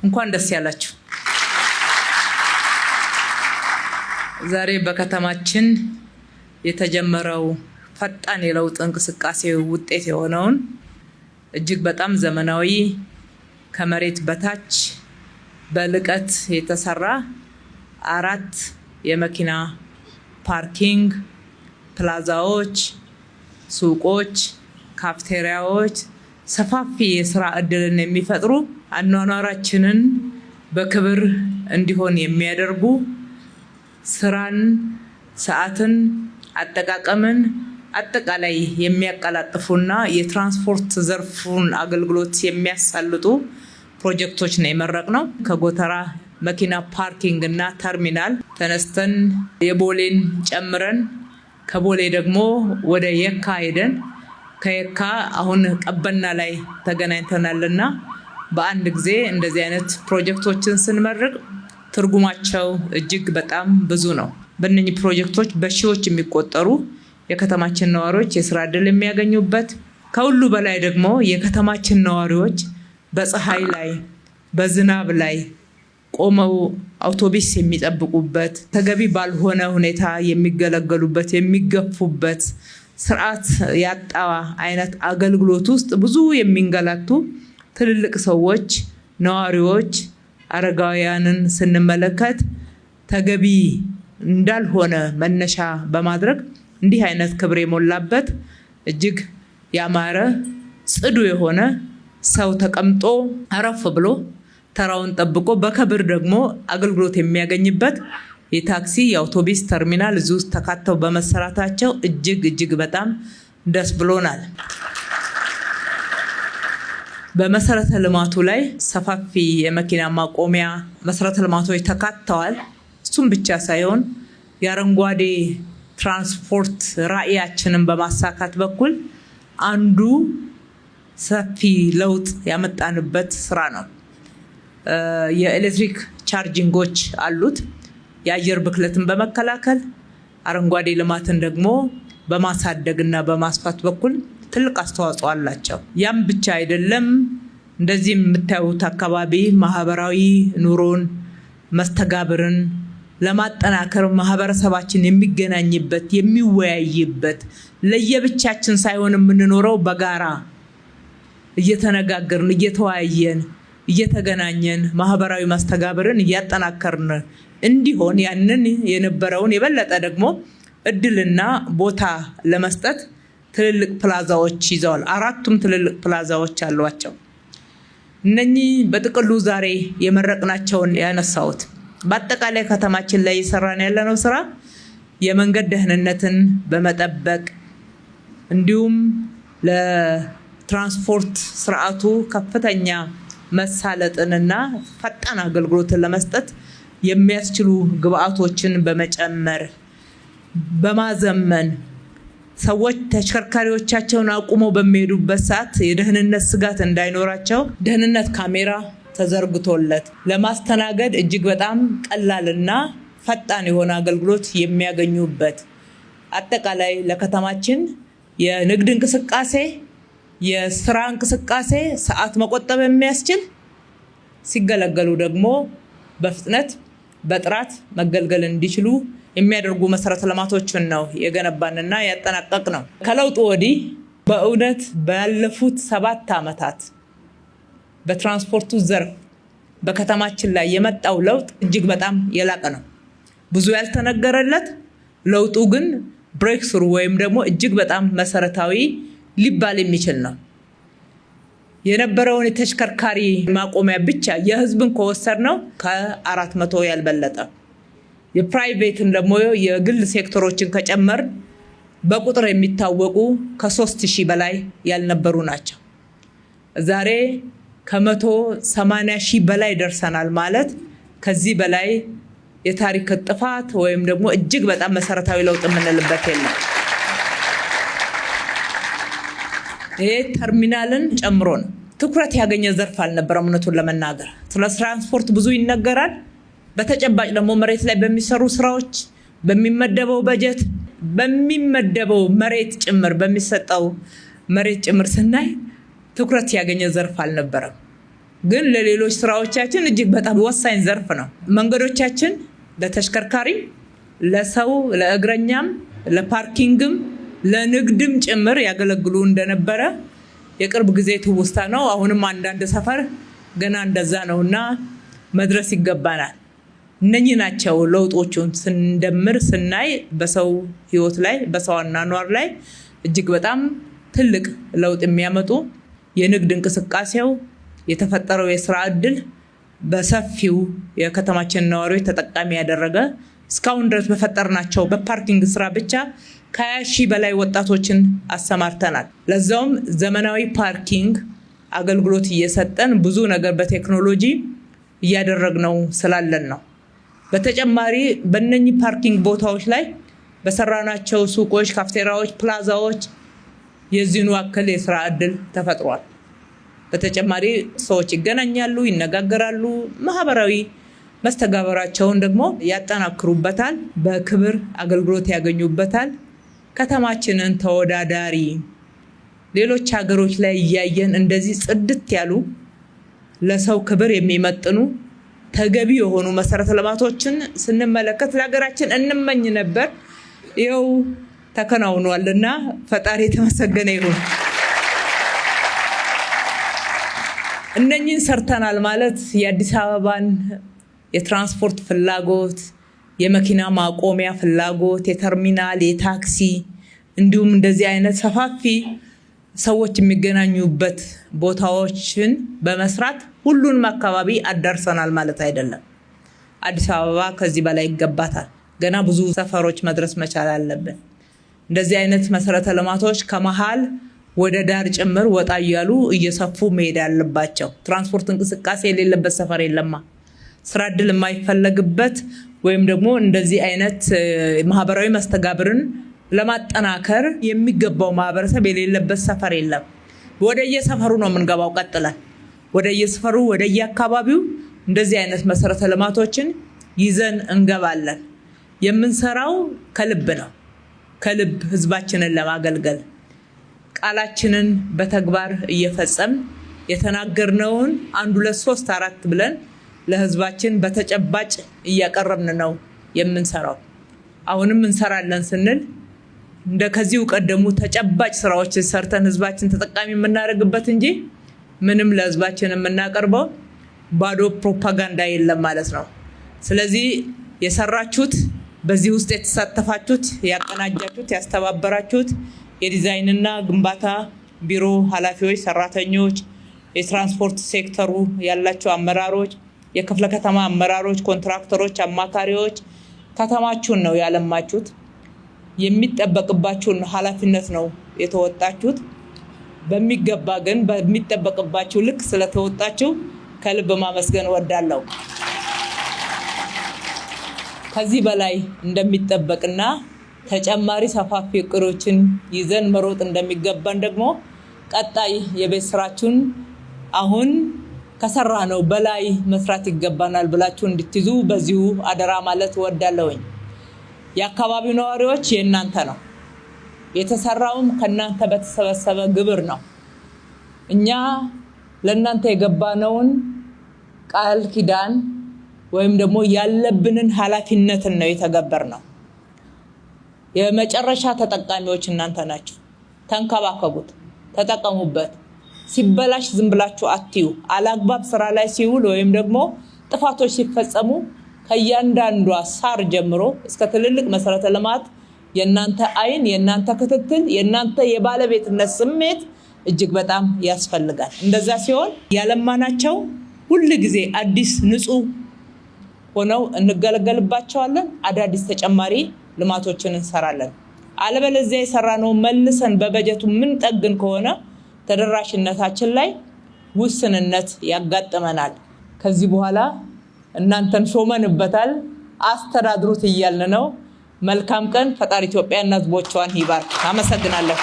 እንኳን ደስ ያላችሁ። ዛሬ በከተማችን የተጀመረው ፈጣን የለውጥ እንቅስቃሴ ውጤት የሆነውን እጅግ በጣም ዘመናዊ ከመሬት በታች በልቀት የተሰራ 4 የመኪና ፓርኪንግ ፕላዛዎች፣ ሱቆች፣ ካፍቴሪያዎች ሰፋፊ የሥራ ዕድልን የሚፈጥሩ አኗኗራችንን በክብር እንዲሆን የሚያደርጉ ስራን፣ ሰዓትን፣ አጠቃቀምን አጠቃላይ የሚያቀላጥፉና የትራንስፖርት ዘርፉን አገልግሎት የሚያሳልጡ ፕሮጀክቶች ነው የመረቅነው። ከጎተራ መኪና ፓርኪንግ እና ተርሚናል ተነስተን የቦሌን ጨምረን ከቦሌ ደግሞ ወደ የካ ሄደን ከየካ አሁን ቀበና ላይ ተገናኝተናልና በአንድ ጊዜ እንደዚህ አይነት ፕሮጀክቶችን ስንመርቅ ትርጉማቸው እጅግ በጣም ብዙ ነው። በእነኚህ ፕሮጀክቶች በሺዎች የሚቆጠሩ የከተማችን ነዋሪዎች የሥራ ዕድል የሚያገኙበት፣ ከሁሉ በላይ ደግሞ የከተማችን ነዋሪዎች በፀሐይ ላይ በዝናብ ላይ ቆመው አውቶቡስ የሚጠብቁበት፣ ተገቢ ባልሆነ ሁኔታ የሚገለገሉበት፣ የሚገፉበት ስርዓት ያጣ አይነት አገልግሎት ውስጥ ብዙ የሚንገላቱ ትልልቅ ሰዎች፣ ነዋሪዎች፣ አረጋውያንን ስንመለከት ተገቢ እንዳልሆነ መነሻ በማድረግ እንዲህ አይነት ክብር የሞላበት እጅግ ያማረ ጽዱ የሆነ ሰው ተቀምጦ አረፍ ብሎ ተራውን ጠብቆ በክብር ደግሞ አገልግሎት የሚያገኝበት የታክሲ የአውቶቡስ ተርሚናል እዚህ ውስጥ ተካተው በመሰራታቸው እጅግ በጣም ደስ ብሎናል። በመሰረተ ልማቱ ላይ ሰፋፊ የመኪና ማቆሚያ መሰረተ ልማቶች ተካተዋል። እሱም ብቻ ሳይሆን የአረንጓዴ ትራንስፖርት ራዕያችንን በማሳካት በኩል አንዱ ሰፊ ለውጥ ያመጣንበት ስራ ነው። የኤሌክትሪክ ቻርጂንጎች አሉት። የአየር ብክለትን በመከላከል አረንጓዴ ልማትን ደግሞ በማሳደግና በማስፋት በኩል ትልቅ አስተዋጽኦ አላቸው። ያም ብቻ አይደለም። እንደዚህ የምታዩት አካባቢ ማህበራዊ ኑሮን መስተጋብርን ለማጠናከር ማህበረሰባችን የሚገናኝበት፣ የሚወያይበት፣ ለየብቻችን ሳይሆን የምንኖረው በጋራ እየተነጋገርን እየተወያየን እየተገናኘን ማህበራዊ መስተጋብርን እያጠናከርን እንዲሆን ያንን የነበረውን የበለጠ ደግሞ እድልና ቦታ ለመስጠት ትልልቅ ፕላዛዎች ይዘዋል። 4ቱም ትልልቅ ፕላዛዎች አሏቸው። እነኚህ በጥቅሉ ዛሬ የመረቅናቸውን ያነሳሁት በአጠቃላይ ከተማችን ላይ እየሰራን ያለነው ስራ የመንገድ ደህንነትን በመጠበቅ እንዲሁም ለትራንስፖርት ስርዓቱ ከፍተኛ መሳለጥንና ፈጣን አገልግሎትን ለመስጠት የሚያስችሉ ግብአቶችን በመጨመር በማዘመን ሰዎች ተሽከርካሪዎቻቸውን አቁመው በሚሄዱበት ሰዓት የደህንነት ስጋት እንዳይኖራቸው ደህንነት ካሜራ ተዘርግቶለት ለማስተናገድ እጅግ በጣም ቀላልና ፈጣን የሆነ አገልግሎት የሚያገኙበት አጠቃላይ ለከተማችን የንግድ እንቅስቃሴ የስራ እንቅስቃሴ ሰዓት መቆጠብ የሚያስችል ሲገለገሉ ደግሞ በፍጥነት በጥራት መገልገል እንዲችሉ የሚያደርጉ መሰረተ ልማቶችን ነው የገነባንና ያጠናቀቅ ነው። ከለውጡ ወዲህ በእውነት ባለፉት 7 ዓመታት በትራንስፖርቱ ዘርፍ በከተማችን ላይ የመጣው ለውጥ እጅግ በጣም የላቀ ነው። ብዙ ያልተነገረለት ለውጡ ግን ብሬክ ስሩ ወይም ደግሞ እጅግ በጣም መሰረታዊ ሊባል የሚችል ነው። የነበረውን የተሽከርካሪ ማቆሚያ ብቻ የህዝብን ከወሰድነው ከ400 ያልበለጠ የፕራይቬትን ደግሞ የግል ሴክተሮችን ከጨመር በቁጥር የሚታወቁ ከ3000 በላይ ያልነበሩ ናቸው። ዛሬ ከ180,000 በላይ ደርሰናል ማለት ከዚህ በላይ የታሪክ ጥፋት ወይም ደግሞ እጅግ በጣም መሰረታዊ ለውጥ የምንልበት የለም። ይሄ ተርሚናልን ጨምሮ ነው። ትኩረት ያገኘ ዘርፍ አልነበረም። እውነቱን ለመናገር ስለ ትራንስፖርት ብዙ ይነገራል። በተጨባጭ ደግሞ መሬት ላይ በሚሰሩ ስራዎች በሚመደበው በጀት በሚመደበው መሬት ጭምር በሚሰጠው መሬት ጭምር ስናይ ትኩረት ያገኘ ዘርፍ አልነበረም። ግን ለሌሎች ስራዎቻችን እጅግ በጣም ወሳኝ ዘርፍ ነው። መንገዶቻችን ለተሽከርካሪ፣ ለሰው፣ ለእግረኛም፣ ለፓርኪንግም ለንግድም ጭምር ያገለግሉ እንደነበረ የቅርብ ጊዜ ትውስታ ነው። አሁንም አንዳንድ ሰፈር ገና እንደዛ ነውና መድረስ ይገባናል። እነኚህ ናቸው ለውጦቹን ስንደምር ስናይ በሰው ህይወት ላይ በሰው አኗኗር ላይ እጅግ በጣም ትልቅ ለውጥ የሚያመጡ የንግድ እንቅስቃሴው የተፈጠረው የስራ ዕድል በሰፊው የከተማችን ነዋሪዎች ተጠቃሚ ያደረገ እስካሁን ድረስ በፈጠርናቸው በፓርኪንግ ስራ ብቻ ከ20,000 በላይ ወጣቶችን አሰማርተናል። ለዛውም ዘመናዊ ፓርኪንግ አገልግሎት እየሰጠን ብዙ ነገር በቴክኖሎጂ እያደረግነው ስላለን ነው። በተጨማሪ በእነኚህ ፓርኪንግ ቦታዎች ላይ በሰራናቸው ሱቆች፣ ካፍቴሪያዎች፣ ፕላዛዎች የዚህኑ አክል የስራ ዕድል ተፈጥሯል። በተጨማሪ ሰዎች ይገናኛሉ፣ ይነጋገራሉ፣ ማህበራዊ መስተጋበራቸውን ደግሞ ያጠናክሩበታል፣ በክብር አገልግሎት ያገኙበታል። ከተማችንን ተወዳዳሪ ሌሎች ሀገሮች ላይ እያየን እንደዚህ ጽድት ያሉ ለሰው ክብር የሚመጥኑ ተገቢ የሆኑ መሰረተ ልማቶችን ስንመለከት ለሀገራችን እንመኝ ነበር። ይኸው ተከናውኗልና ፈጣሪ የተመሰገነ ይሁን። እነኚህን ሰርተናል ማለት የአዲስ አበባን የትራንስፖርት ፍላጎት፣ የመኪና ማቆሚያ ፍላጎት፣ የተርሚናል፣ የታክሲ እንዲሁም እንደዚህ አይነት ሰፋፊ ሰዎች የሚገናኙበት ቦታዎችን በመስራት ሁሉንም አካባቢ አዳርሰናል ማለት አይደለም። አዲስ አበባ ከዚህ በላይ ይገባታል። ገና ብዙ ሰፈሮች መድረስ መቻል አለብን። እንደዚህ አይነት መሰረተ ልማቶች ከመሃል ወደ ዳር ጭምር ወጣ እያሉ እየሰፉ መሄድ ያለባቸው። ትራንስፖርት እንቅስቃሴ የሌለበት ሰፈር የለማ። ስራ ዕድል የማይፈለግበት ወይም ደግሞ እንደዚህ አይነት ማህበራዊ መስተጋብርን ለማጠናከር የሚገባው ማህበረሰብ የሌለበት ሰፈር የለም። ወደየሰፈሩ ነው የምንገባው። ቀጥለን ወደየሰፈሩ ወደየአካባቢው እንደዚህ አይነት መሰረተ ልማቶችን ይዘን እንገባለን። የምንሰራው ከልብ ነው። ከልብ ህዝባችንን ለማገልገል ቃላችንን በተግባር እየፈጸም የተናገርነውን 1 2 3 4 ብለን ለህዝባችን በተጨባጭ እያቀረብን ነው የምንሰራው። አሁንም እንሰራለን ስንል እንደከዚሁ ቀደሙ ተጨባጭ ስራዎች ሰርተን ህዝባችን ተጠቃሚ የምናደርግበት እንጂ ምንም ለህዝባችን የምናቀርበው ባዶ ፕሮፓጋንዳ የለም ማለት ነው። ስለዚህ የሰራችሁት በዚህ ውስጥ የተሳተፋችሁት፣ ያቀናጃችሁት፣ ያስተባበራችሁት የዲዛይንና ግንባታ ቢሮ ኃላፊዎች፣ ሰራተኞች፣ የትራንስፖርት ሴክተሩ ያላችሁ አመራሮች፣ የክፍለ ከተማ አመራሮች፣ ኮንትራክተሮች፣ አማካሪዎች ከተማችሁን ነው ያለማችሁት። የሚጠበቅባችሁን ኃላፊነት ነው የተወጣችሁት። በሚገባ ግን በሚጠበቅባችሁ ልክ ስለተወጣችሁ ከልብ ማመስገን ወዳለሁ። ከዚህ በላይ እንደሚጠበቅና ተጨማሪ ሰፋፊ እቅዶችን ይዘን መሮጥ እንደሚገባን ደግሞ ቀጣይ የቤት ስራችሁን አሁን ከሰራነው በላይ መስራት ይገባናል ብላችሁ እንድትይዙ በዚሁ አደራ ማለት ወዳለሁኝ። የአካባቢው ነዋሪዎች የእናንተ ነው። የተሰራውም ከእናንተ በተሰበሰበ ግብር ነው። እኛ ለእናንተ የገባነውን ቃል ኪዳን ወይም ደግሞ ያለብንን ኃላፊነትን ነው የተገበርነው። የመጨረሻ ተጠቃሚዎች እናንተ ናችሁ። ተንከባከቡት፣ ተጠቀሙበት። ሲበላሽ ዝም ብላችሁ አትዩ። አላግባብ ስራ ላይ ሲውል ወይም ደግሞ ጥፋቶች ሲፈጸሙ ከእያንዳንዷ ሳር ጀምሮ እስከ ትልልቅ መሰረተ ልማት የእናንተ አይን፣ የእናንተ ክትትል፣ የእናንተ የባለቤትነት ስሜት እጅግ በጣም ያስፈልጋል። እንደዛ ሲሆን ያለማናቸው ሁሉ ጊዜ አዲስ ንጹህ ሆነው እንገለገልባቸዋለን። አዳዲስ ተጨማሪ ልማቶችን እንሰራለን። አለበለዚያ የሰራነው መልሰን በበጀቱ ምን ጠግን ከሆነ ተደራሽነታችን ላይ ውስንነት ያጋጥመናል። ከዚህ በኋላ እናንተን ሾመንበታል፣ አስተዳድሩት እያልን ነው። መልካም ቀን። ፈጣሪ ኢትዮጵያና ሕዝቦቿን ይባርክ። አመሰግናለሁ።